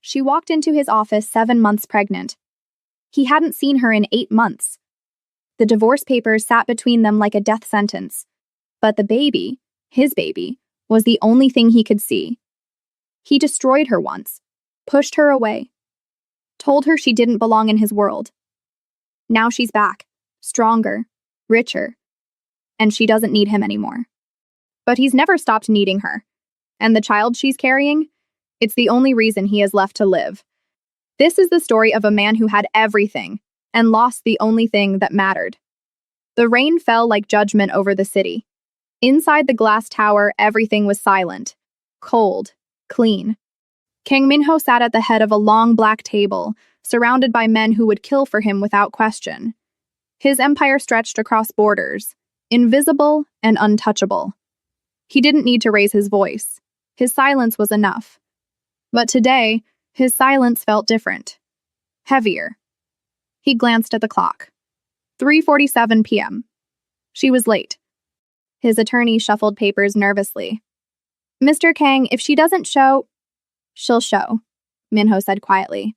She walked into his office 7 months pregnant. He hadn't seen her in 8 months. The divorce papers sat between them like a death sentence. But the baby, his baby, was the only thing he could see. He destroyed her once, pushed her away, told her she didn't belong in his world. Now she's back, stronger, richer, and she doesn't need him anymore. But he's never stopped needing her. And the child she's carrying? It's the only reason he has left to live. This is the story of a man who had everything and lost the only thing that mattered. The rain fell like judgment over the city. Inside the glass tower, everything was silent, cold, clean. Kang Minho sat at the head of a long black table, surrounded by men who would kill for him without question. His empire stretched across borders, invisible and untouchable. He didn't need to raise his voice. His silence was enough. But today, his silence felt different. Heavier. He glanced at the clock. 3:47 p.m. She was late. His attorney shuffled papers nervously. Mr. Kang, if she doesn't show, she'll show, Minho said quietly.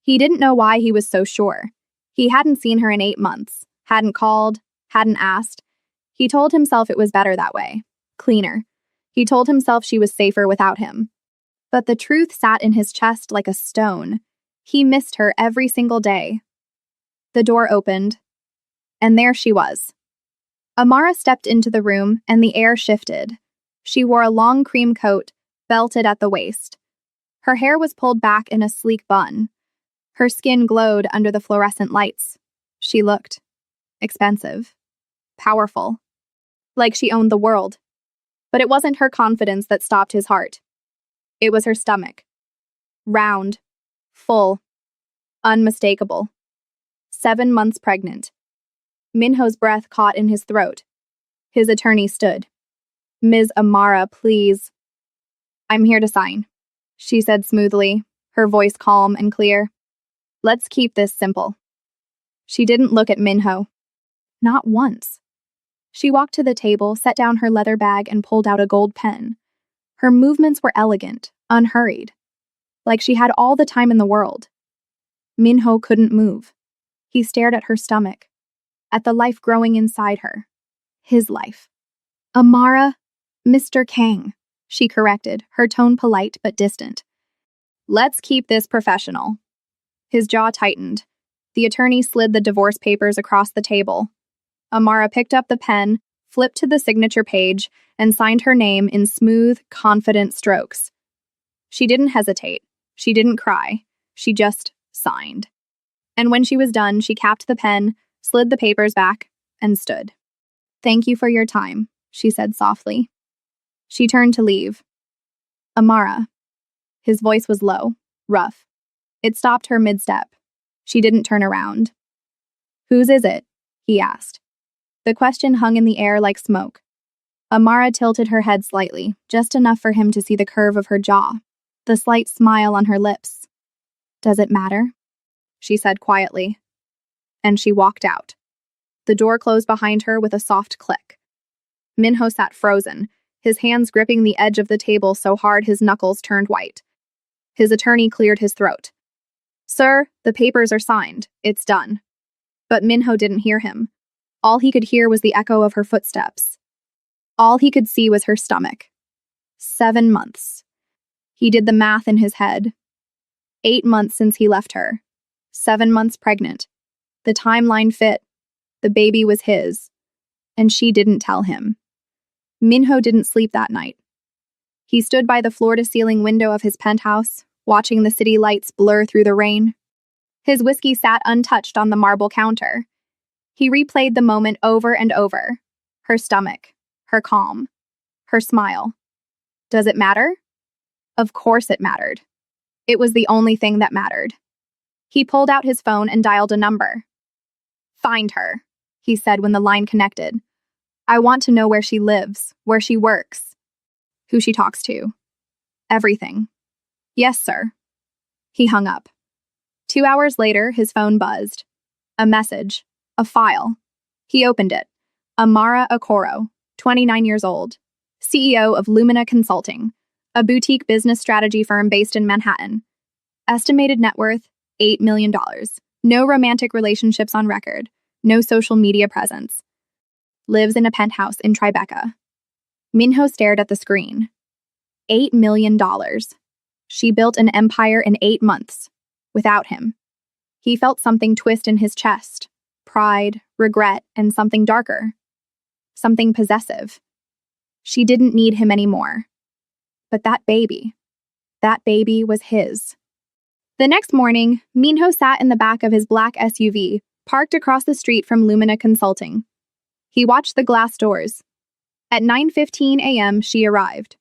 He didn't know why he was so sure. He hadn't seen her in 8 months, hadn't called, hadn't asked. He told himself it was better that way, cleaner. He told himself she was safer without him. But the truth sat in his chest like a stone. He missed her every single day. The door opened, and there she was. Amara stepped into the room, and the air shifted. She wore a long cream coat, belted at the waist. Her hair was pulled back in a sleek bun. Her skin glowed under the fluorescent lights. She looked expensive, powerful, like she owned the world. But it wasn't her confidence that stopped his heart. It was her stomach. Round, full, unmistakable. 7 months pregnant. Minho's breath caught in his throat. His attorney stood. Ms. Amara, please. I'm here to sign, she said smoothly, her voice calm and clear. Let's keep this simple. She didn't look at Minho. Not once. She walked to the table, set down her leather bag, and pulled out a gold pen. Her movements were elegant, unhurried, like she had all the time in the world. Minho couldn't move. He stared at her stomach, at the life growing inside her. His life. Amara, Mr. Kang, she corrected, her tone polite but distant. Let's keep this professional. His jaw tightened. The attorney slid the divorce papers across the table. Amara picked up the pen, flipped to the signature page, and signed her name in smooth, confident strokes. She didn't hesitate. She didn't cry. She just signed. And when she was done, she capped the pen, slid the papers back, and stood. Thank you for your time, she said softly. She turned to leave. Amara. His voice was low, rough. It stopped her mid-step. She didn't turn around. Whose is it? He asked. The question hung in the air like smoke. Amara tilted her head slightly, just enough for him to see the curve of her jaw, the slight smile on her lips. Does it matter? She said quietly. And she walked out. The door closed behind her with a soft click. Minho sat frozen, his hands gripping the edge of the table so hard his knuckles turned white. His attorney cleared his throat. Sir, the papers are signed. It's done. But Minho didn't hear him. All he could hear was the echo of her footsteps. All he could see was her stomach. 7 months. He did the math in his head. 8 months since he left her. 7 months pregnant. The timeline fit. The baby was his. And she didn't tell him. Minho didn't sleep that night. He stood by the floor-to-ceiling window of his penthouse, watching the city lights blur through the rain. His whiskey sat untouched on the marble counter. He replayed the moment over and over. Her stomach, her calm, her smile. Does it matter? Of course it mattered. It was the only thing that mattered. He pulled out his phone and dialed a number. Find her, he said when the line connected. I want to know where she lives, where she works, who she talks to. Everything. Yes, sir. He hung up. 2 hours later, his phone buzzed. A message. A file. He opened it. Amara Okoro, 29 years old. CEO of Lumina Consulting, a boutique business strategy firm based in Manhattan. Estimated net worth, $8 million. No romantic relationships on record. No social media presence. Lives in a penthouse in Tribeca. Minho stared at the screen. $8 million. She built an empire in 8 months. Without him. He felt something twist in his chest. Pride, regret, and something darker. Something possessive. She didn't need him anymore. But that baby was his. The next morning, Minho sat in the back of his black SUV, parked across the street from Lumina Consulting. He watched the glass doors. At 9:15 a.m., she arrived.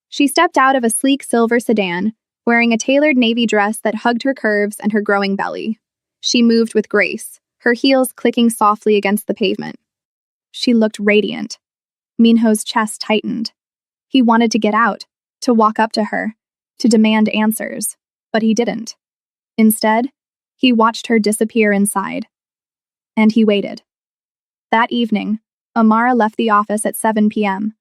She stepped out of a sleek silver sedan, wearing a tailored navy dress that hugged her curves and her growing belly. She moved with grace, her heels clicking softly against the pavement. She looked radiant. Minho's chest tightened. He wanted to get out, to walk up to her, to demand answers, but he didn't. Instead, he watched her disappear inside. And he waited. That evening, Amara left the office at 7 p.m.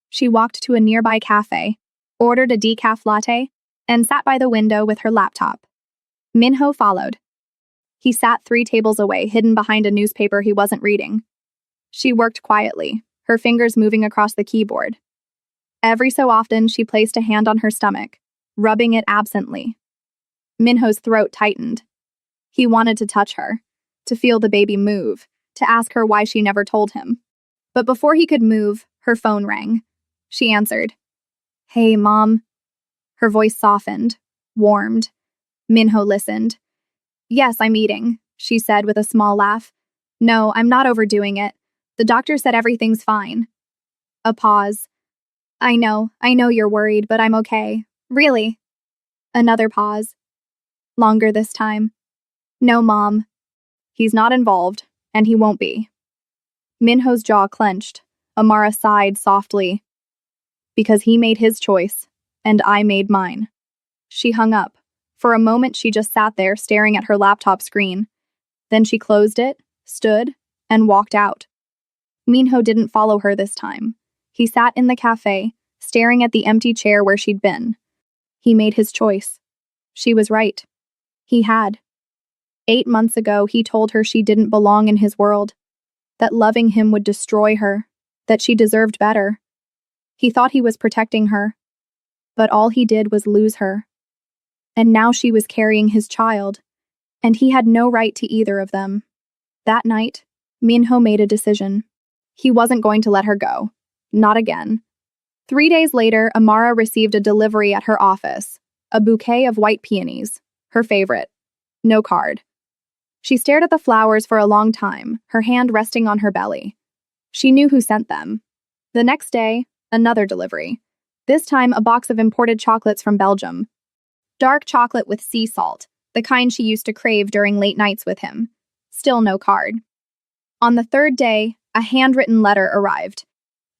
She walked to a nearby cafe, ordered a decaf latte, and sat by the window with her laptop. Minho followed. He sat 3 tables away, hidden behind a newspaper he wasn't reading. She worked quietly, her fingers moving across the keyboard. Every so often, she placed a hand on her stomach, rubbing it absently. Minho's throat tightened. He wanted to touch her, to feel the baby move, to ask her why she never told him. But before he could move, her phone rang. She answered. "Hey, Mom." Her voice softened, warmed. Minho listened. "Yes, I'm eating," she said with a small laugh. "No, I'm not overdoing it. The doctor said everything's fine." A pause. I know you're worried, but I'm okay. Really." Another pause. Longer this time. "No, Mom." "He's not involved, and he won't be." Minho's jaw clenched. Amara sighed softly. "Because he made his choice, and I made mine." She hung up. For a moment, she just sat there staring at her laptop screen. Then she closed it, stood, and walked out. Minho didn't follow her this time. He sat in the cafe, staring at the empty chair where she'd been. He made his choice. She was right. He had. 8 months ago, he told her she didn't belong in his world, that loving him would destroy her, that she deserved better. He thought he was protecting her, but all he did was lose her. And now she was carrying his child, and he had no right to either of them. That night, Minho made a decision. He wasn't going to let her go. Not again. 3 days later, Amara received a delivery at her office. A bouquet of white peonies. Her favorite. No card. She stared at the flowers for a long time, her hand resting on her belly. She knew who sent them. The next day, another delivery. This time, a box of imported chocolates from Belgium. Dark chocolate with sea salt, the kind she used to crave during late nights with him. Still no card. On the 3rd day, a handwritten letter arrived.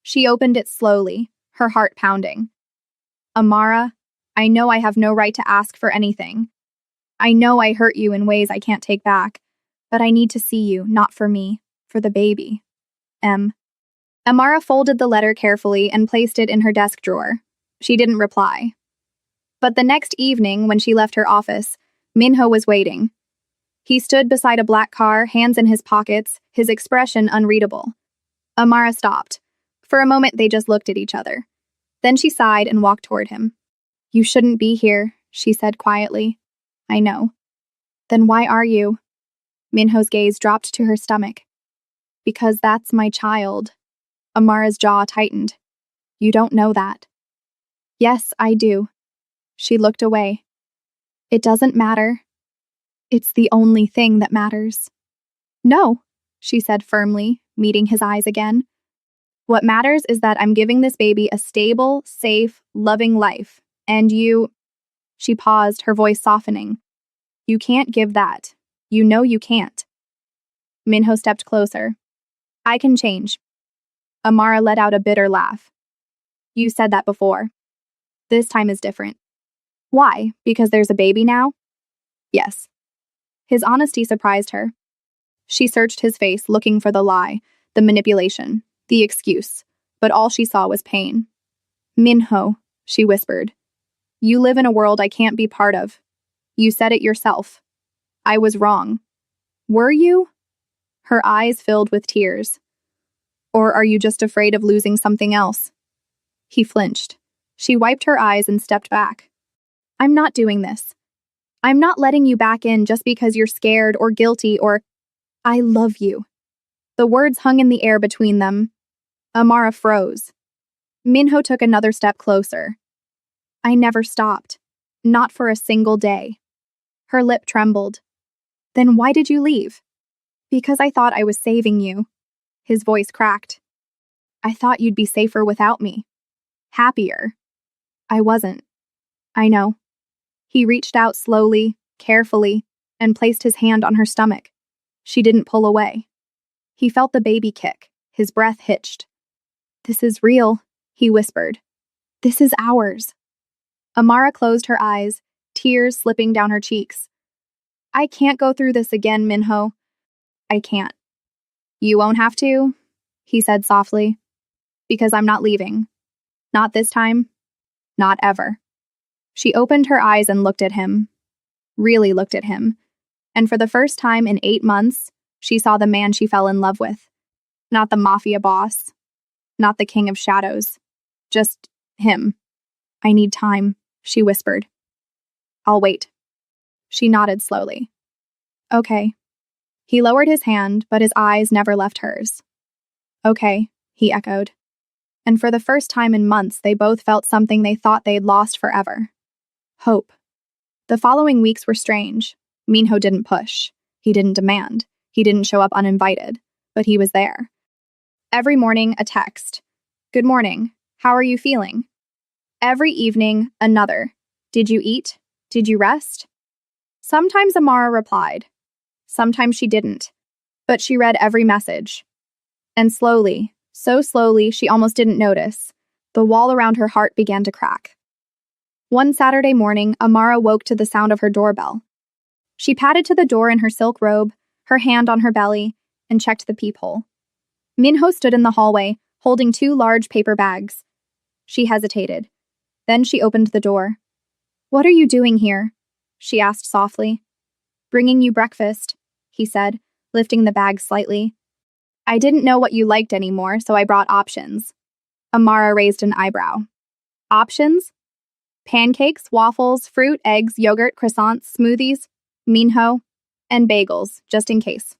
She opened it slowly, her heart pounding. "Amara, I know I have no right to ask for anything. I know I hurt you in ways I can't take back, but I need to see you, not for me, for the baby. M." Amara folded the letter carefully and placed it in her desk drawer. She didn't reply. But the next evening, when she left her office, Minho was waiting. He stood beside a black car, hands in his pockets, his expression unreadable. Amara stopped. For a moment, they just looked at each other. Then she sighed and walked toward him. "You shouldn't be here," she said quietly. "I know." "Then why are you?" Minho's gaze dropped to her stomach. "Because that's my child." Amara's jaw tightened. "You don't know that." "Yes, I do." She looked away. "It doesn't matter. It's the only thing that matters." "No," she said firmly, meeting his eyes again. "What matters is that I'm giving this baby a stable, safe, loving life. And you—" She paused, her voice softening. "You can't give that. You know you can't." Minho stepped closer. "I can change." Amara let out a bitter laugh. "You said that before. This time is different." "Why? Because there's a baby now?" "Yes." His honesty surprised her. She searched his face, looking for the lie, the manipulation, the excuse, but all she saw was pain. "Minho," she whispered. "You live in a world I can't be part of. You said it yourself. I was wrong. Were you? Her eyes filled with tears. Or are you just afraid of losing something else? He flinched. She wiped her eyes and stepped back. I'm not doing this. I'm not letting you back in just because you're scared or guilty or... I love you. The words hung in the air between them. Amara froze. Minho took another step closer. I never stopped. Not for a single day. Her lip trembled. Then why did you leave? Because I thought I was saving you. His voice cracked. I thought you'd be safer without me. Happier. I wasn't. I know. He reached out slowly, carefully, and placed his hand on her stomach. She didn't pull away. He felt the baby kick. His breath hitched. This is real, he whispered. This is ours. Amara closed her eyes, tears slipping down her cheeks. I can't go through this again, Minho. I can't. You won't have to, he said softly. Because I'm not leaving. Not this time. Not ever. She opened her eyes and looked at him. Really looked at him. And for the first time in 8 months, she saw the man she fell in love with. Not the mafia boss. Not the king of shadows. Just him. I need time, she whispered. I'll wait. She nodded slowly. Okay. He lowered his hand, but his eyes never left hers. Okay, he echoed. And for the first time in months, they both felt something they thought they'd lost forever. Hope. The following weeks were strange. Minho didn't push. He didn't demand. He didn't show up uninvited. But he was there. Every morning, a text. Good morning. How are you feeling? Every evening, another. Did you eat? Did you rest? Sometimes Amara replied. Sometimes she didn't. But she read every message. And slowly, so slowly she almost didn't notice, the wall around her heart began to crack. One Saturday morning, Amara woke to the sound of her doorbell. She padded to the door in her silk robe, her hand on her belly, and checked the peephole. Minho stood in the hallway, holding 2 large paper bags. She hesitated. Then she opened the door. What are you doing here? She asked softly. Bringing you breakfast, he said, lifting the bag slightly. I didn't know what you liked anymore, so I brought options. Amara raised an eyebrow. Options? Pancakes, waffles, fruit, eggs, yogurt, croissants, smoothies, Minho, and bagels, just in case.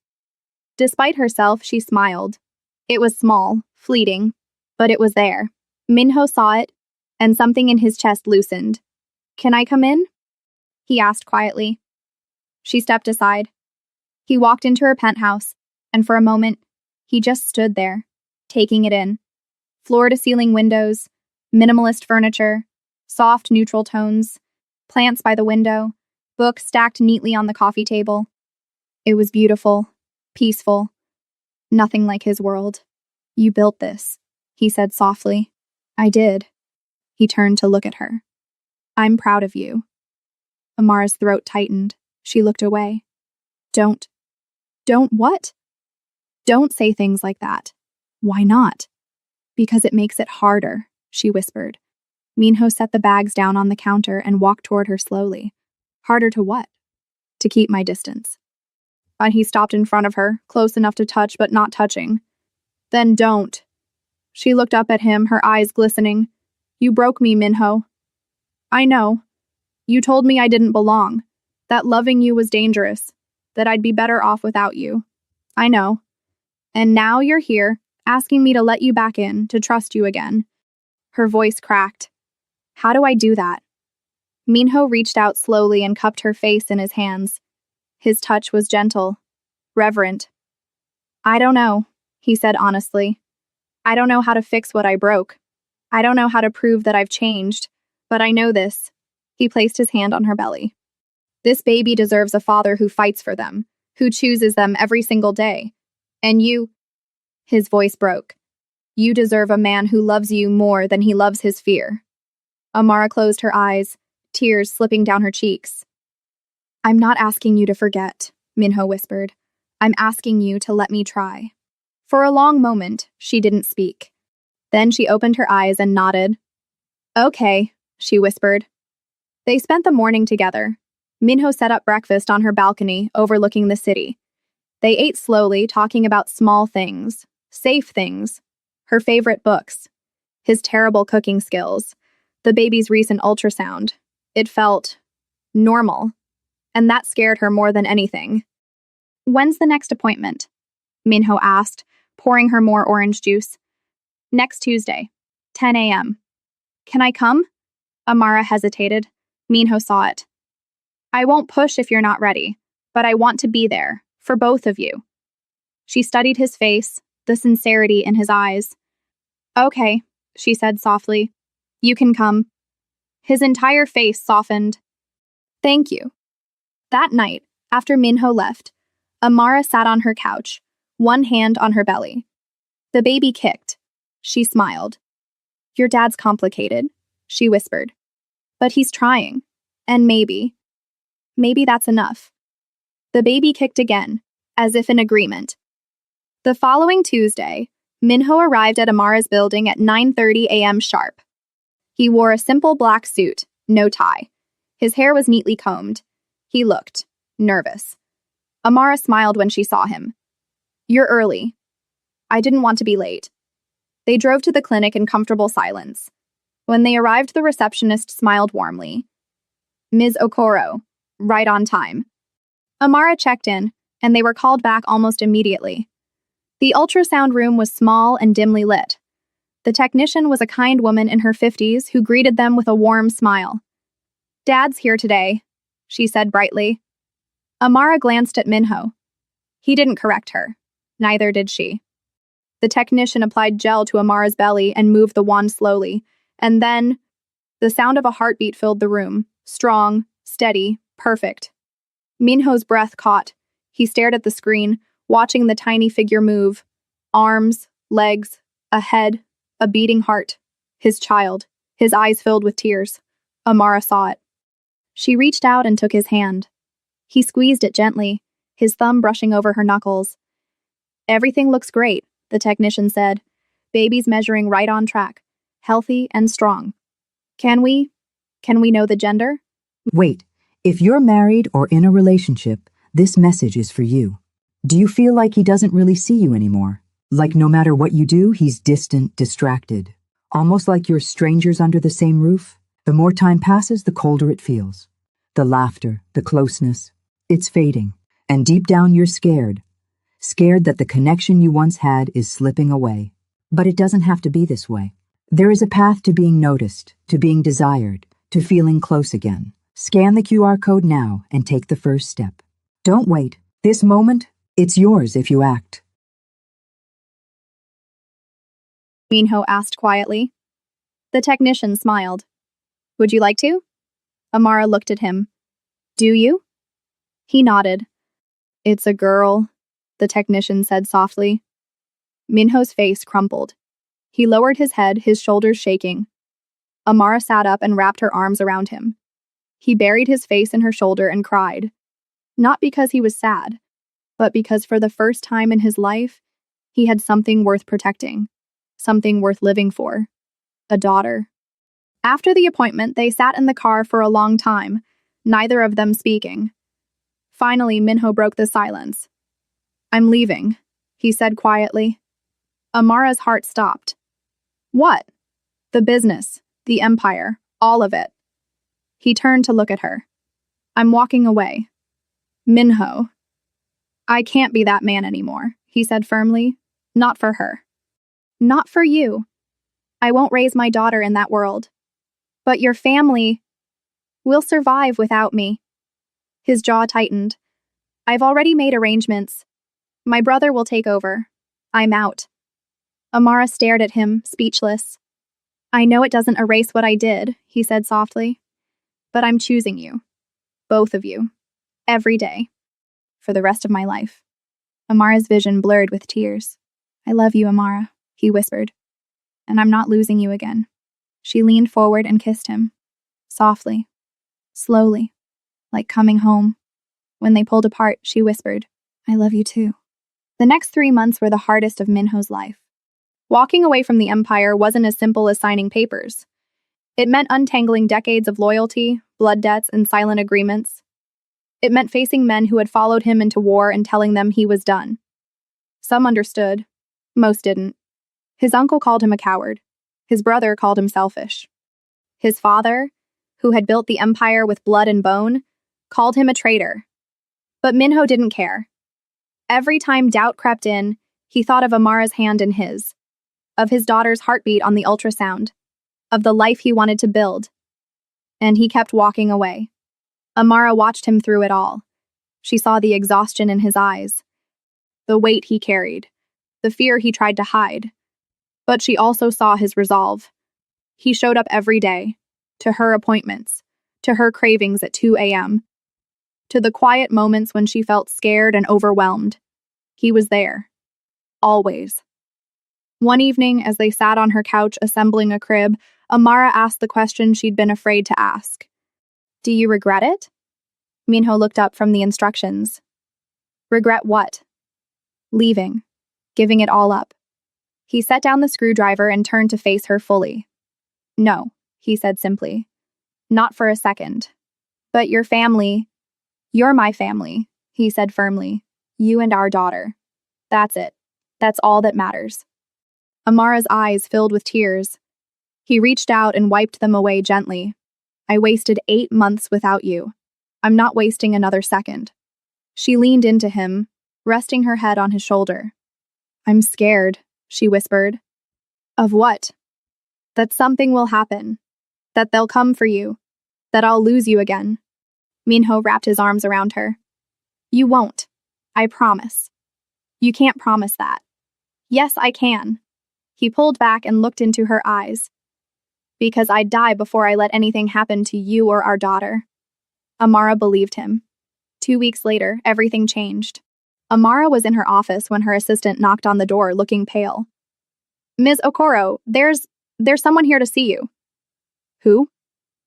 Despite herself, she smiled. It was small, fleeting, but it was there. Minho saw it, and something in his chest loosened. Can I come in? He asked quietly. She stepped aside. He walked into her penthouse, and for a moment, he just stood there, taking it in. Floor-to-ceiling windows, minimalist furniture, soft neutral tones, plants by the window, books stacked neatly on the coffee table. It was beautiful, peaceful, nothing like his world. You built this, he said softly. I did. He turned to look at her. I'm proud of you. Amara's throat tightened. She looked away. Don't what? Don't say things like that. Why not? Because it makes it harder, she whispered. Minho set the bags down on the counter and walked toward her slowly. Harder to what? To keep my distance. But he stopped in front of her, close enough to touch but not touching. Then don't. She looked up at him, her eyes glistening. You broke me, Minho. I know. You told me I didn't belong, that loving you was dangerous, that I'd be better off without you. I know. And now you're here, asking me to let you back in, to trust you again. Her voice cracked. How do I do that? Minho reached out slowly and cupped her face in his hands. His touch was gentle, reverent. I don't know, he said honestly. I don't know how to fix what I broke. I don't know how to prove that I've changed, but I know this. He placed his hand on her belly. This baby deserves a father who fights for them, who chooses them every single day. And you, his voice broke. You deserve a man who loves you more than he loves his fear. Amara closed her eyes, tears slipping down her cheeks. I'm not asking you to forget, Minho whispered. I'm asking you to let me try. For a long moment, she didn't speak. Then she opened her eyes and nodded. Okay, she whispered. They spent the morning together. Minho set up breakfast on her balcony, overlooking the city. They ate slowly, talking about small things, safe things, her favorite books, his terrible cooking skills, the baby's recent ultrasound. It felt normal, and that scared her more than anything. When's the next appointment? Minho asked, pouring her more orange juice. Next Tuesday, 10 a.m. Can I come? Amara hesitated. Minho saw it. I won't push if you're not ready, but I want to be there, for both of you. She studied his face, the sincerity in his eyes. Okay, she said softly. You can come. His entire face softened. Thank you. That night, after Minho left, Amara sat on her couch, one hand on her belly. The baby kicked. She smiled. Your dad's complicated, she whispered. But he's trying. And maybe that's enough. The baby kicked again, as if in agreement. The following Tuesday, Minho arrived at Amara's building at 9:30 a.m. sharp. He wore a simple black suit, no tie. His hair was neatly combed. He looked nervous. Amara smiled when she saw him. You're early. I didn't want to be late. They drove to the clinic in comfortable silence. When they arrived, the receptionist smiled warmly. Ms. Okoro, right on time. Amara checked in, and they were called back almost immediately. The ultrasound room was small and dimly lit. The technician was a kind woman in her 50s who greeted them with a warm smile. Dad's here today, she said brightly. Amara glanced at Minho. He didn't correct her. Neither did she. The technician applied gel to Amara's belly and moved the wand slowly, and then the sound of a heartbeat filled the room, strong, steady, perfect. Minho's breath caught. He stared at the screen, watching the tiny figure move. Arms, legs, a head, a beating heart. His child, his eyes filled with tears. Amara saw it. She reached out and took his hand. He squeezed it gently, his thumb brushing over her knuckles. Everything looks great, the technician said. Baby's measuring right on track, healthy and strong. Can we know the gender? Wait, if you're married or in a relationship, this message is for you. Do you feel like he doesn't really see you anymore? Like no matter what you do, he's distant, distracted. Almost like you're strangers under the same roof? The more time passes, the colder it feels. The laughter, the closeness, it's fading. And deep down you're scared. Scared that the connection you once had is slipping away. But it doesn't have to be this way. There is a path to being noticed, to being desired, to feeling close again. Scan the QR code now and take the first step. Don't wait. This moment, it's yours if you act. Minho asked quietly. The technician smiled. Would you like to? Amara looked at him. Do you? He nodded. It's a girl, the technician said softly. Minho's face crumpled. He lowered his head, his shoulders shaking. Amara sat up and wrapped her arms around him. He buried his face in her shoulder and cried. Not because he was sad, but because for the first time in his life, he had something worth protecting, something worth living for. A daughter. After the appointment, they sat in the car for a long time, neither of them speaking. Finally, Minho broke the silence. I'm leaving, he said quietly. Amara's heart stopped. What? The business, the empire, all of it. He turned to look at her. I'm walking away. Minho. I can't be that man anymore, he said firmly. Not for her. Not for you. I won't raise my daughter in that world. But your family will survive without me. His jaw tightened. I've already made arrangements. My brother will take over. I'm out. Amara stared at him, speechless. I know it doesn't erase what I did, he said softly. But I'm choosing you. Both of you. Every day. For the rest of my life. Amara's vision blurred with tears. I love you, Amara, he whispered. And I'm not losing you again. She leaned forward and kissed him. Softly. Slowly. Like coming home. When they pulled apart, she whispered, I love you too. The next 3 months were the hardest of Minho's life. Walking away from the empire wasn't as simple as signing papers. It meant untangling decades of loyalty, blood debts, and silent agreements. It meant facing men who had followed him into war and telling them he was done. Some understood. Most didn't. His uncle called him a coward. His brother called him selfish. His father, who had built the empire with blood and bone, called him a traitor. But Minho didn't care. Every time doubt crept in, he thought of Amara's hand in his, of his daughter's heartbeat on the ultrasound, of the life he wanted to build. And he kept walking away. Amara watched him through it all. She saw the exhaustion in his eyes, the weight he carried, the fear he tried to hide. But she also saw his resolve. He showed up every day, to her appointments, to her cravings at 2 a.m., to the quiet moments when she felt scared and overwhelmed. He was there. Always. One evening, as they sat on her couch assembling a crib, Amara asked the question she'd been afraid to ask. Do you regret it? Minho looked up from the instructions. Regret what? Leaving. Giving it all up. He set down the screwdriver and turned to face her fully. No, he said simply. Not for a second. But your family. You're my family, he said firmly. You and our daughter. That's it. That's all that matters. Amara's eyes filled with tears. He reached out and wiped them away gently. I wasted 8 months without you. I'm not wasting another second. She leaned into him, resting her head on his shoulder. I'm scared, she whispered. Of what? That something will happen. That they'll come for you. That I'll lose you again. Minho wrapped his arms around her. You won't. I promise. You can't promise that. Yes, I can. He pulled back and looked into her eyes. Because I'd die before I let anything happen to you or our daughter. Amara believed him. 2 weeks later, everything changed. Amara was in her office when her assistant knocked on the door, looking pale. Ms. Okoro, there's someone here to see you. Who?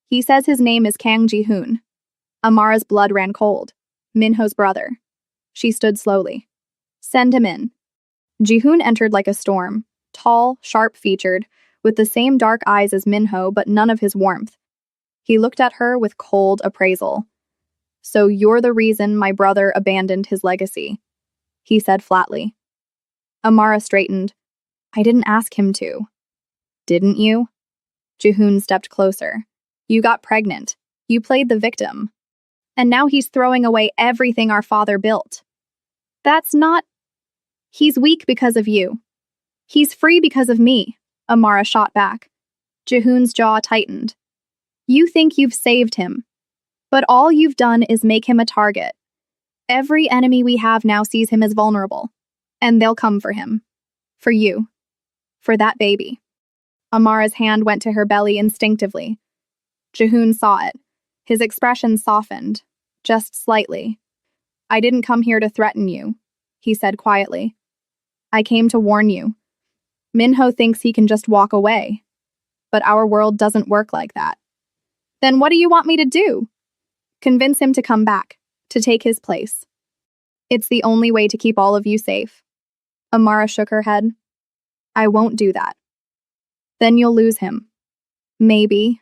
He says his name is Kang Ji-hoon. Amara's blood ran cold. Minho's brother. She stood slowly. Send him in. Ji-hoon entered like a storm, tall, sharp-featured, with the same dark eyes as Minho but none of his warmth. He looked at her with cold appraisal. So you're the reason my brother abandoned his legacy, he said flatly. Amara straightened. I didn't ask him to. Didn't you? Ji-hoon stepped closer. You got pregnant. You played the victim. And now he's throwing away everything our father built. That's not... He's weak because of you. He's free because of me, Amara shot back. Ji-hoon's jaw tightened. You think you've saved him. But all you've done is make him a target. Every enemy we have now sees him as vulnerable. And they'll come for him. For you. For that baby. Amara's hand went to her belly instinctively. Ji-hoon saw it. His expression softened. Just slightly. I didn't come here to threaten you, he said quietly. I came to warn you. Minho thinks he can just walk away. But our world doesn't work like that. Then what do you want me to do? Convince him to come back, to take his place. It's the only way to keep all of you safe. Amara shook her head. I won't do that. Then you'll lose him. Maybe,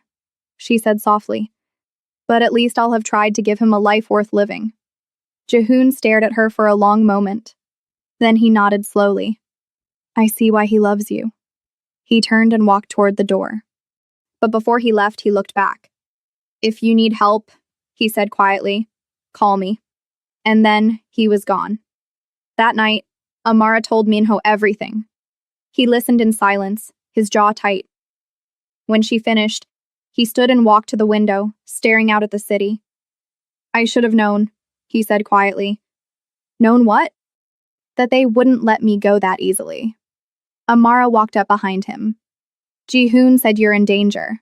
she said softly. But at least I'll have tried to give him a life worth living. Ji-hoon stared at her for a long moment. Then he nodded slowly. I see why he loves you. He turned and walked toward the door. But before he left, he looked back. If you need help, he said quietly, call me. And then he was gone. That night, Amara told Minho everything. He listened in silence, his jaw tight. When she finished, he stood and walked to the window, staring out at the city. I should have known, he said quietly. Known what? That they wouldn't let me go that easily. Amara walked up behind him. Ji-hoon said you're in danger.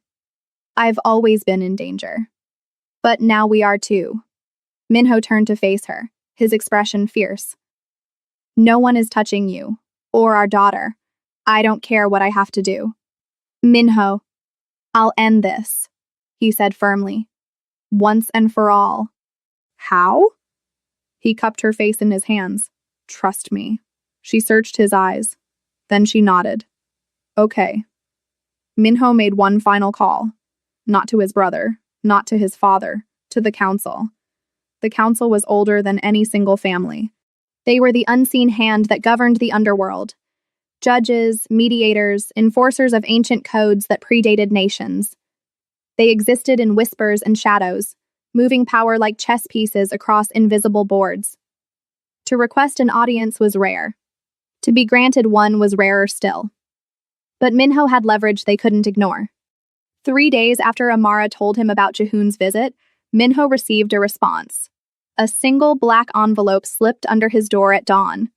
I've always been in danger. But now we are too. Minho turned to face her, his expression fierce. No one is touching you, or our daughter. I don't care what I have to do. Minho, I'll end this, he said firmly. Once and for all. How? He cupped her face in his hands. Trust me. She searched his eyes. Then she nodded. Okay. Minho made one final call. Not to his brother, not to his father, to the council. the council was older than any single family. They were the unseen hand that governed the underworld. Judges, mediators, enforcers of ancient codes that predated nations. They existed in whispers and shadows, moving power like chess pieces across invisible boards. To request an audience was rare. To be granted one was rarer still. But Minho had leverage they couldn't ignore. 3 days after Amara told him about Jahoon's visit, Minho received a response. A single black envelope slipped under his door at dawn.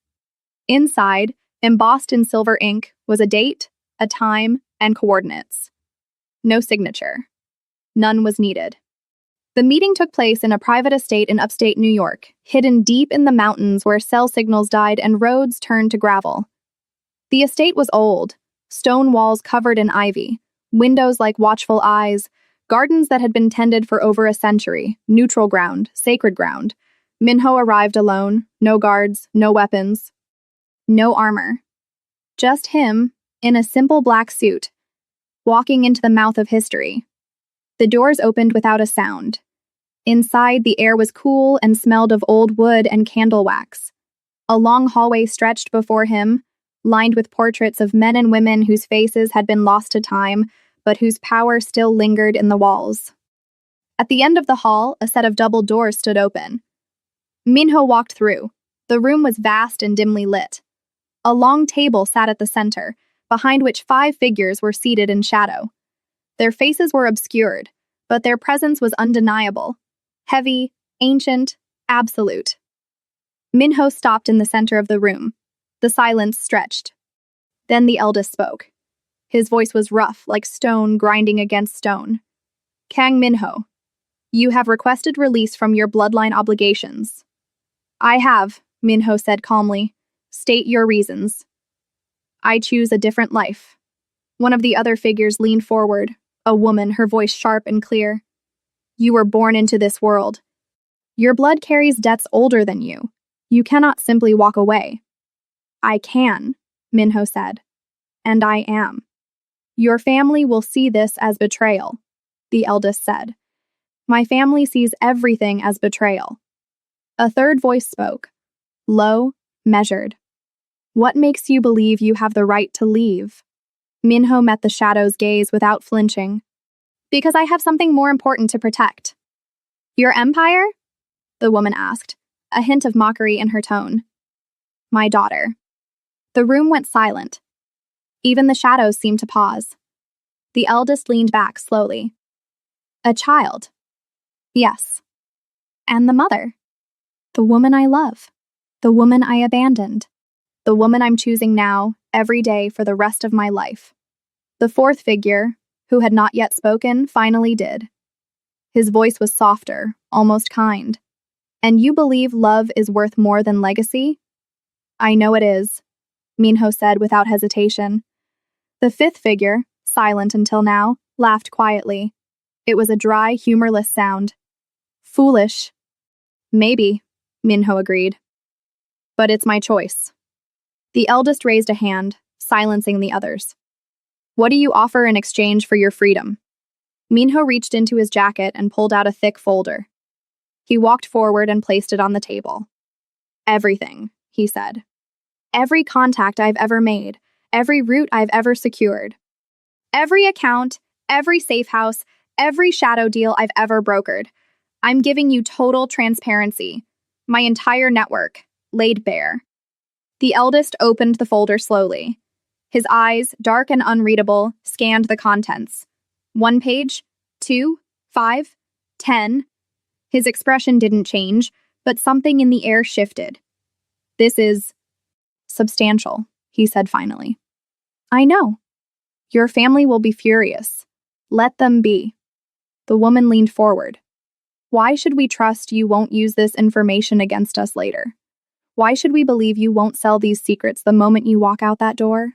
Inside, embossed in silver ink, was a date, a time, and coordinates. No signature. None was needed. The meeting took place in a private estate in upstate New York, hidden deep in the mountains where cell signals died and roads turned to gravel. The estate was old, stone walls covered in ivy, windows like watchful eyes, gardens that had been tended for over a century, neutral ground, sacred ground. Minho arrived alone, no guards, no weapons, no armor. Just him, in a simple black suit, walking into the mouth of history. The doors opened without a sound. Inside, the air was cool and smelled of old wood and candle wax. A long hallway stretched before him, lined with portraits of men and women whose faces had been lost to time, but whose power still lingered in the walls. At the end of the hall, a set of double doors stood open. Minho walked through. The room was vast and dimly lit. A long table sat at the center, behind which 5 figures were seated in shadow. Their faces were obscured, but their presence was undeniable. Heavy, ancient, absolute. Minho stopped in the center of the room. The silence stretched. Then the eldest spoke. His voice was rough, like stone grinding against stone. Kang Minho, you have requested release from your bloodline obligations. I have, Minho said calmly. State your reasons. I choose a different life. One of the other figures leaned forward, a woman, her voice sharp and clear. You were born into this world. Your blood carries debts older than you. You cannot simply walk away. I can, Minho said. And I am. Your family will see this as betrayal, the eldest said. My family sees everything as betrayal. A third voice spoke, low, measured. What makes you believe you have the right to leave? Minho met the shadow's gaze without flinching. Because I have something more important to protect. Your empire? The woman asked, a hint of mockery in her tone. My daughter. The room went silent. Even the shadows seemed to pause. The eldest leaned back slowly. A child. Yes. And the mother. The woman I love. The woman I abandoned. The woman I'm choosing now, every day for the rest of my life. The fourth figure, who had not yet spoken, finally did. His voice was softer, almost kind. And you believe love is worth more than legacy? I know it is, Minho said without hesitation. The fifth figure, silent until now, laughed quietly. It was a dry, humorless sound. Foolish. Maybe, Minho agreed. But it's my choice. The eldest raised a hand, silencing the others. What do you offer in exchange for your freedom? Minho reached into his jacket and pulled out a thick folder. He walked forward and placed it on the table. Everything, he said. Every contact I've ever made, every route I've ever secured. Every account, every safe house, every shadow deal I've ever brokered. I'm giving you total transparency. My entire network, laid bare. The eldest opened the folder slowly. His eyes, dark and unreadable, scanned the contents. 1 page, 2, 5, 10. His expression didn't change, but something in the air shifted. This is substantial, he said finally. I know. Your family will be furious. Let them be. The woman leaned forward. Why should we trust you won't use this information against us later? Why should we believe you won't sell these secrets the moment you walk out that door?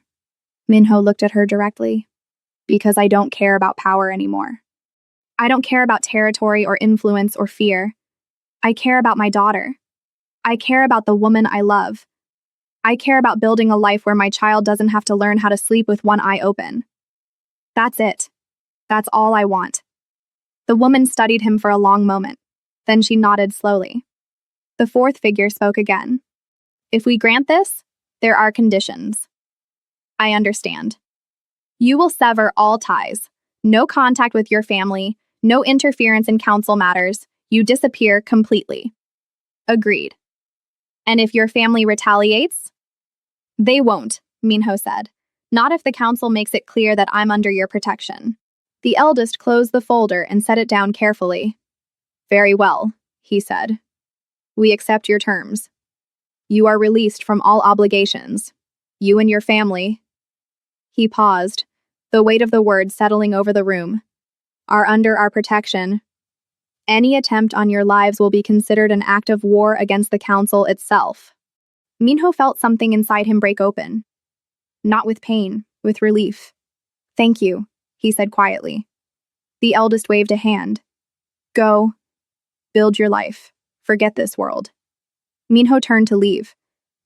Minho looked at her directly. Because I don't care about power anymore. I don't care about territory or influence or fear. I care about my daughter. I care about the woman I love. I care about building a life where my child doesn't have to learn how to sleep with one eye open. That's it. That's all I want. The woman studied him for a long moment. Then she nodded slowly. The fourth figure spoke again. If we grant this, there are conditions. I understand. You will sever all ties. No contact with your family, no interference in council matters. You disappear completely. Agreed. And if your family retaliates? They won't, Minho said. Not if the council makes it clear that I'm under your protection. The eldest closed the folder and set it down carefully. Very well, he said. We accept your terms. You are released from all obligations. You and your family. He paused, the weight of the words settling over the room. Are under our protection. Any attempt on your lives will be considered an act of war against the council itself. Minho felt something inside him break open. Not with pain, with relief. Thank you, he said quietly. The eldest waved a hand. Go. Build your life. Forget this world. Minho turned to leave.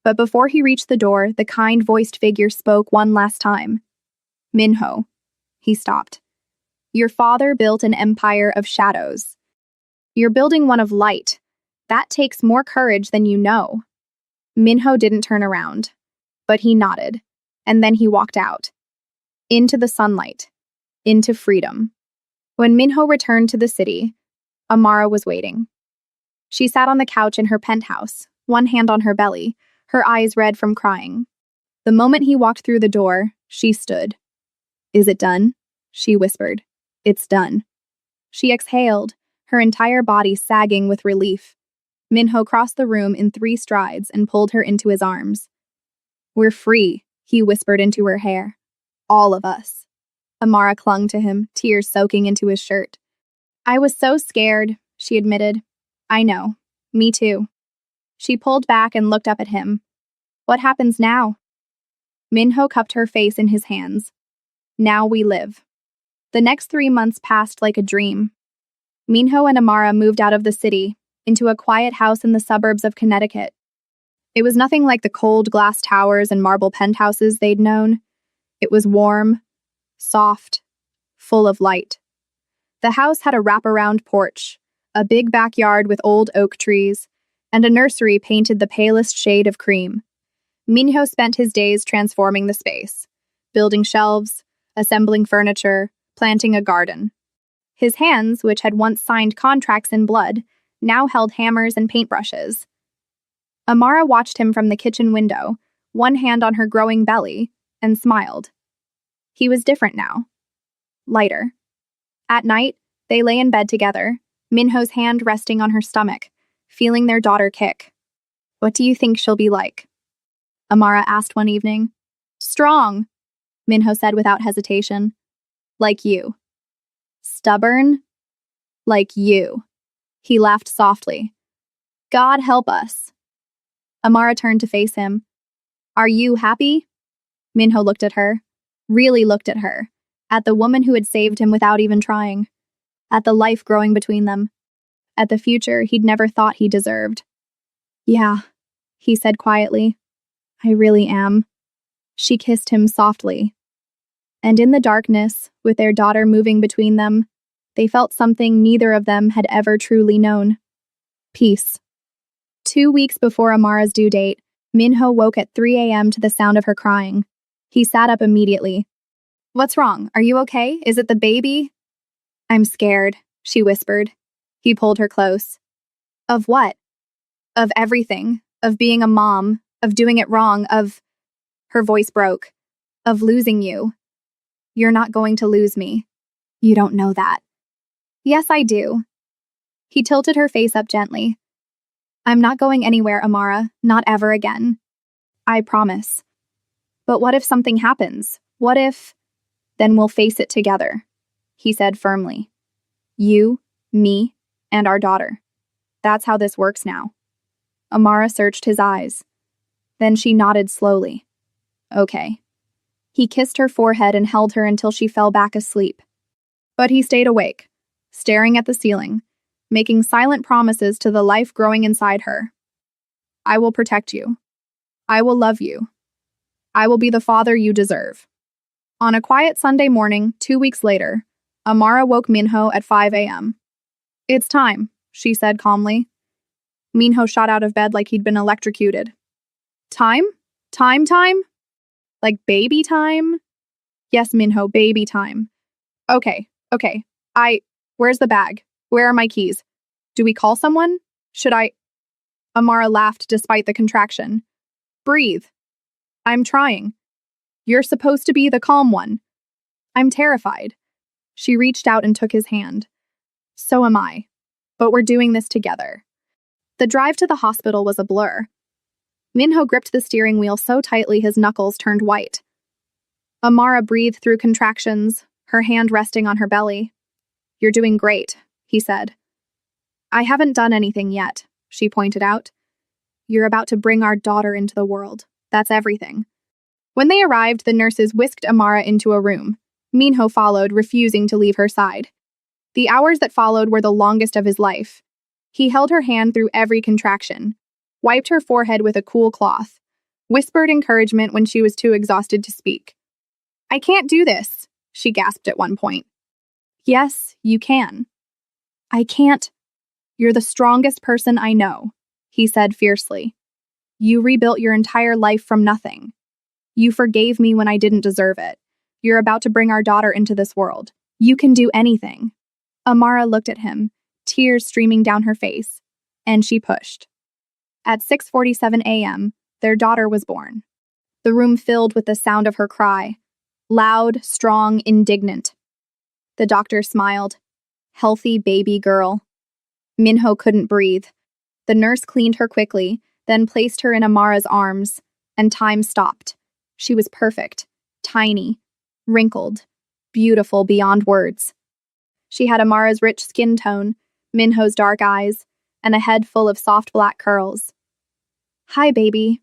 But before he reached the door, the kind-voiced figure spoke one last time. Minho. He stopped. Your father built an empire of shadows. You're building one of light. That takes more courage than you know. Minho didn't turn around, but he nodded, and then he walked out. Into the sunlight. Into freedom. When Minho returned to the city, Amara was waiting. She sat on the couch in her penthouse, one hand on her belly, her eyes red from crying. The moment he walked through the door, she stood. Is it done? She whispered. It's done. She exhaled, her entire body sagging with relief. Minho crossed the room in 3 strides and pulled her into his arms. We're free, he whispered into her hair. All of us. Amara clung to him, tears soaking into his shirt. I was so scared, she admitted. I know. Me too. She pulled back and looked up at him. What happens now? Minho cupped her face in his hands. Now we live. The next 3 months passed like a dream. Minho and Amara moved out of the city, into a quiet house in the suburbs of Connecticut. It was nothing like the cold glass towers and marble penthouses they'd known. It was warm, soft, full of light. The house had a wraparound porch, a big backyard with old oak trees, and a nursery painted the palest shade of cream. Minho spent his days transforming the space, building shelves, assembling furniture, planting a garden. His hands, which had once signed contracts in blood, now held hammers and paintbrushes. Amara watched him from the kitchen window, one hand on her growing belly, and smiled. He was different now. Lighter. At night, they lay in bed together, Minho's hand resting on her stomach, feeling their daughter kick. What do you think she'll be like? Amara asked one evening. Strong, Minho said without hesitation. Like you. Stubborn? Like you. He laughed softly. God help us. Amara turned to face him. Are you happy? Minho looked at her. Really looked at her. At the woman who had saved him without even trying. At the life growing between them. At the future he'd never thought he deserved. Yeah, he said quietly. I really am. She kissed him softly. And in the darkness, with their daughter moving between them, they felt something neither of them had ever truly known. Peace. 2 weeks before Amara's due date, Minho woke at 3 a.m. to the sound of her crying. He sat up immediately. What's wrong? Are you okay? Is it the baby? I'm scared, she whispered. He pulled her close. Of what? Of everything. Of being a mom. Of doing it wrong. Of... Her voice broke. Of losing you. You're not going to lose me. You don't know that. Yes, I do. He tilted her face up gently. I'm not going anywhere, Amara. Not ever again. I promise. But what if something happens? What if... Then we'll face it together, he said firmly. You, me, and our daughter. That's how this works now. Amara searched his eyes. Then she nodded slowly. Okay. He kissed her forehead and held her until she fell back asleep. But he stayed awake, staring at the ceiling, making silent promises to the life growing inside her. I will protect you. I will love you. I will be the father you deserve. On a quiet Sunday morning, 2 weeks later, Amara woke Minho at 5 a.m. It's time, she said calmly. Minho shot out of bed like he'd been electrocuted. Time? Time? Like baby time? Yes, Minho, baby time. Okay. Where's the bag? Where are my keys? Do we call someone? Should I? Amara laughed despite the contraction. Breathe. I'm trying. You're supposed to be the calm one. I'm terrified. She reached out and took his hand. So am I. But we're doing this together. The drive to the hospital was a blur. Minho gripped the steering wheel so tightly his knuckles turned white. Amara breathed through contractions, her hand resting on her belly. You're doing great, he said. I haven't done anything yet, she pointed out. You're about to bring our daughter into the world. That's everything. When they arrived, the nurses whisked Amara into a room. Minho followed, refusing to leave her side. The hours that followed were the longest of his life. He held her hand through every contraction, wiped her forehead with a cool cloth, whispered encouragement when she was too exhausted to speak. I can't do this, she gasped at one point. Yes, you can. I can't. You're the strongest person I know, he said fiercely. You rebuilt your entire life from nothing. You forgave me when I didn't deserve it. You're about to bring our daughter into this world. You can do anything. Amara looked at him, tears streaming down her face, and she pushed. At 6:47 a.m., their daughter was born. The room filled with the sound of her cry, loud, strong, indignant. The doctor smiled. Healthy baby girl. Minho couldn't breathe. The nurse cleaned her quickly, then placed her in Amara's arms, and time stopped. She was perfect, tiny, wrinkled, beautiful beyond words. She had Amara's rich skin tone, Minho's dark eyes, and a head full of soft black curls. Hi, baby,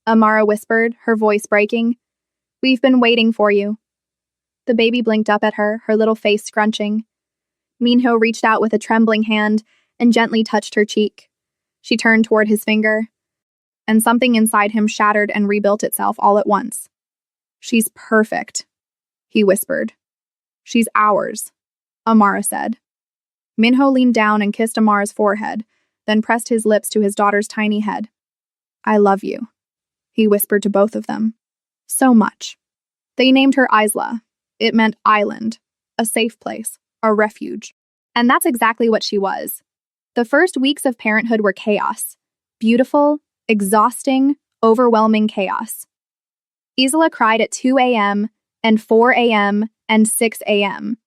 Amara whispered, her voice breaking. We've been waiting for you. The baby blinked up at her, her little face scrunching. Minho reached out with a trembling hand and gently touched her cheek. She turned toward his finger, and something inside him shattered and rebuilt itself all at once. She's perfect, he whispered. She's ours, Amara said. Minho leaned down and kissed Amara's forehead, then pressed his lips to his daughter's tiny head. I love you, he whispered to both of them. So much. They named her Isla. It meant island, a safe place, a refuge. And that's exactly what she was. The first weeks of parenthood were chaos. Beautiful, exhausting, overwhelming chaos. Isla cried at 2 a.m. and 4 a.m. and 6 a.m.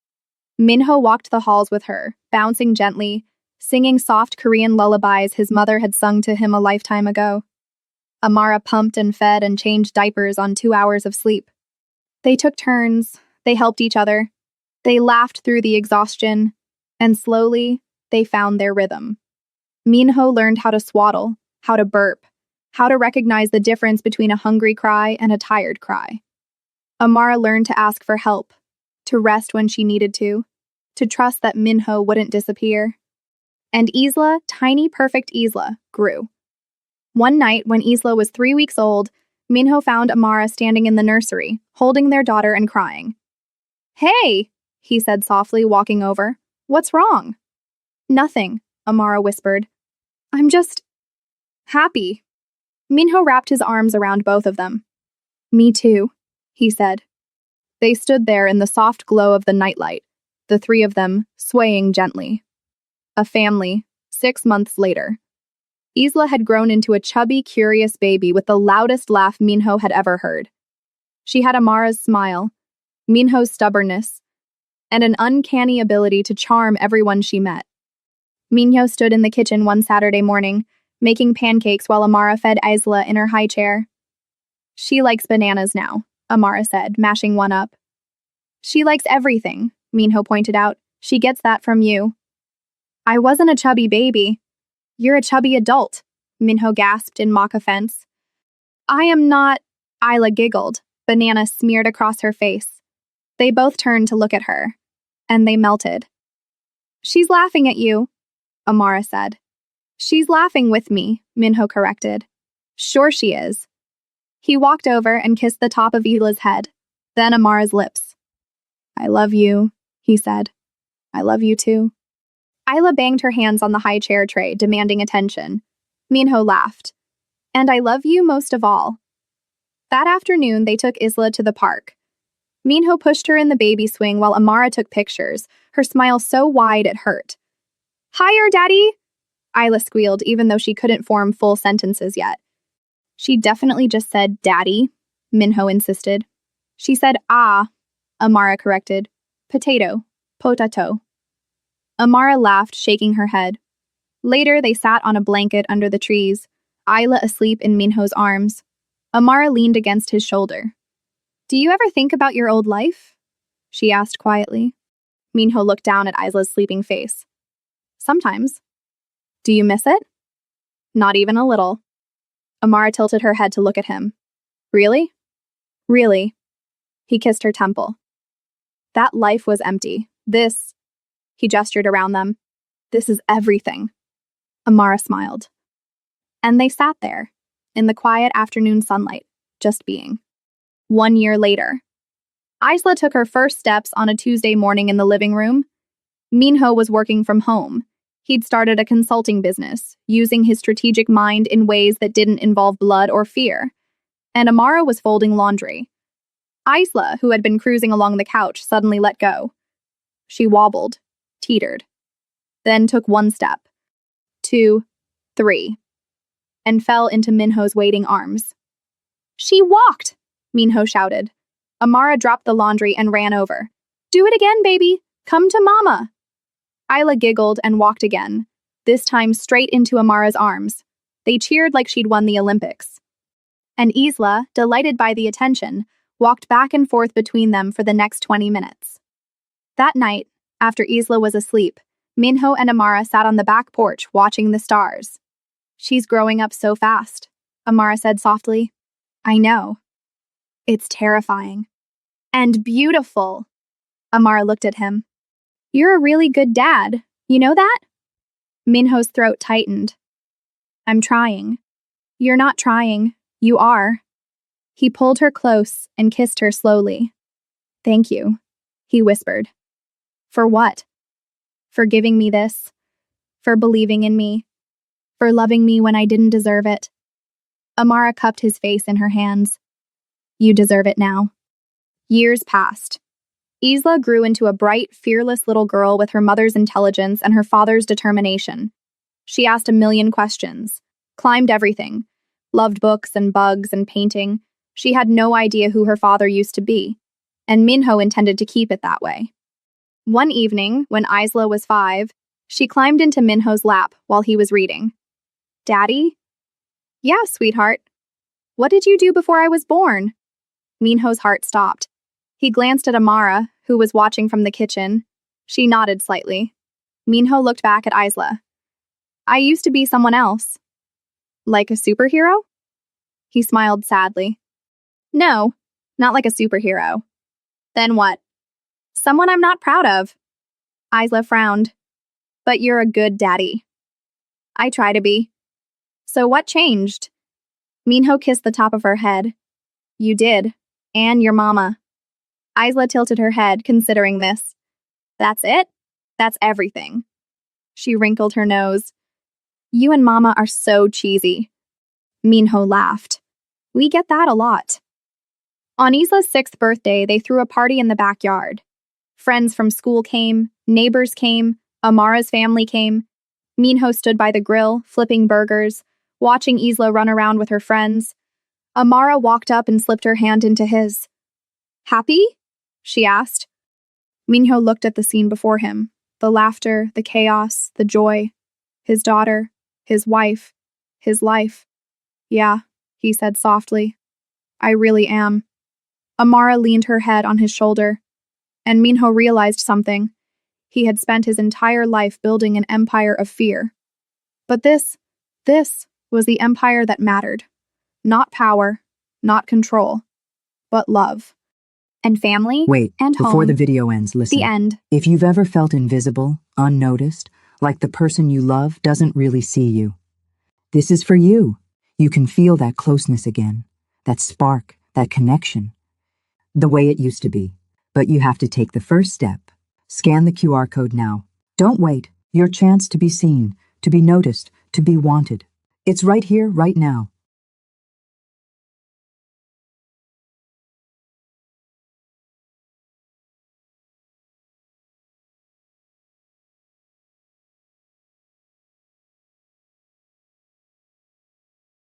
Minho walked the halls with her, bouncing gently, singing soft Korean lullabies his mother had sung to him a lifetime ago. Amara pumped and fed and changed diapers on 2 hours of sleep. They took turns, they helped each other, they laughed through the exhaustion, and slowly, they found their rhythm. Minho learned how to swaddle, how to burp, how to recognize the difference between a hungry cry and a tired cry. Amara learned to ask for help, to rest when she needed to trust that Minho wouldn't disappear. And Isla, tiny perfect Isla, grew. One night, when Isla was 3 weeks old, Minho found Amara standing in the nursery, holding their daughter and crying. Hey, he said softly, walking over. What's wrong? Nothing, Amara whispered. I'm just happy. Minho wrapped his arms around both of them. Me too, he said. They stood there in the soft glow of the nightlight, the three of them swaying gently. A family, 6 months later. Isla had grown into a chubby, curious baby with the loudest laugh Minho had ever heard. She had Amara's smile, Minho's stubbornness, and an uncanny ability to charm everyone she met. Minho stood in the kitchen one Saturday morning, making pancakes while Amara fed Isla in her high chair. She likes bananas now, Amara said, mashing one up. She likes everything, Minho pointed out. She gets that from you. I wasn't a chubby baby. You're a chubby adult, Minho gasped in mock offense. I am not, Isla giggled, banana smeared across her face. They both turned to look at her, and they melted. She's laughing at you, Amara said. She's laughing with me, Minho corrected. Sure she is. He walked over and kissed the top of Isla's head, then Amara's lips. I love you, he said. I love you too. Isla banged her hands on the high chair tray, demanding attention. Minho laughed. And I love you most of all. That afternoon, they took Isla to the park. Minho pushed her in the baby swing while Amara took pictures, her smile so wide it hurt. Higher, Daddy! Isla squealed, even though she couldn't form full sentences yet. She definitely just said Daddy, Minho insisted. She said ah, Amara corrected. Potato, potato. Amara laughed, shaking her head. Later, they sat on a blanket under the trees, Isla asleep in Minho's arms. Amara leaned against his shoulder. Do you ever think about your old life? She asked quietly. Minho looked down at Isla's sleeping face. Sometimes. Do you miss it? Not even a little. Amara tilted her head to look at him. Really? Really. He kissed her temple. That life was empty. This, he gestured around them. This is everything. Amara smiled. And they sat there, in the quiet afternoon sunlight, just being. 1 year later. Isla took her first steps on a Tuesday morning in the living room. Minho was working from home. He'd started a consulting business, using his strategic mind in ways that didn't involve blood or fear. And Amara was folding laundry. Isla, who had been cruising along the couch, suddenly let go. She wobbled, teetered, then took 1 step, 2, 3, and fell into Minho's waiting arms. She walked, Minho shouted. Amara dropped the laundry and ran over. Do it again, baby. Come to Mama. Isla giggled and walked again, this time straight into Amara's arms. They cheered like she'd won the Olympics. And Isla, delighted by the attention, walked back and forth between them for the next 20 minutes. That night, after Isla was asleep, Minho and Amara sat on the back porch watching the stars. She's growing up so fast, Amara said softly. I know. It's terrifying. And beautiful. Amara looked at him. You're a really good dad. You know that? Minho's throat tightened. I'm trying. You're not trying. You are. He pulled her close and kissed her slowly. Thank you, he whispered. For what? For giving me this. For believing in me. For loving me when I didn't deserve it. Amara cupped his face in her hands. You deserve it now. Years passed. Isla grew into a bright, fearless little girl with her mother's intelligence and her father's determination. She asked a million questions, climbed everything, loved books and bugs and painting. She had no idea who her father used to be, and Minho intended to keep it that way. One evening, when Isla was 5, she climbed into Minho's lap while he was reading. Daddy? Yeah, sweetheart. What did you do before I was born? Minho's heart stopped. He glanced at Amara, who was watching from the kitchen. She nodded slightly. Minho looked back at Isla. I used to be someone else. Like a superhero? He smiled sadly. No, not like a superhero. Then what? Someone I'm not proud of. Isla frowned. But you're a good daddy. I try to be. So what changed? Minho kissed the top of her head. You did. And your mama. Isla tilted her head, considering this. That's it? That's everything. She wrinkled her nose. You and Mama are so cheesy. Minho laughed. We get that a lot. On Isla's 6th birthday, they threw a party in the backyard. Friends from school came, neighbors came, Amara's family came. Minho stood by the grill, flipping burgers, watching Isla run around with her friends. Amara walked up and slipped her hand into his. Happy? She asked. Minho looked at the scene before him, the laughter, the chaos, the joy. His daughter, his wife, his life. Yeah, he said softly. I really am. Amara leaned her head on his shoulder, and Minho realized something. He had spent his entire life building an empire of fear. But this was the empire that mattered. Not power, not control, but love. And family, Wait, and home. before the video ends, listen. The end. If you've ever felt invisible, unnoticed, like the person you love doesn't really see you, this is for you. You can feel that closeness again, that spark, that connection, the way it used to be. But you have to take the first step. Scan the QR code now. Don't wait. Your chance to be seen, to be noticed, to be wanted. It's right here, right now.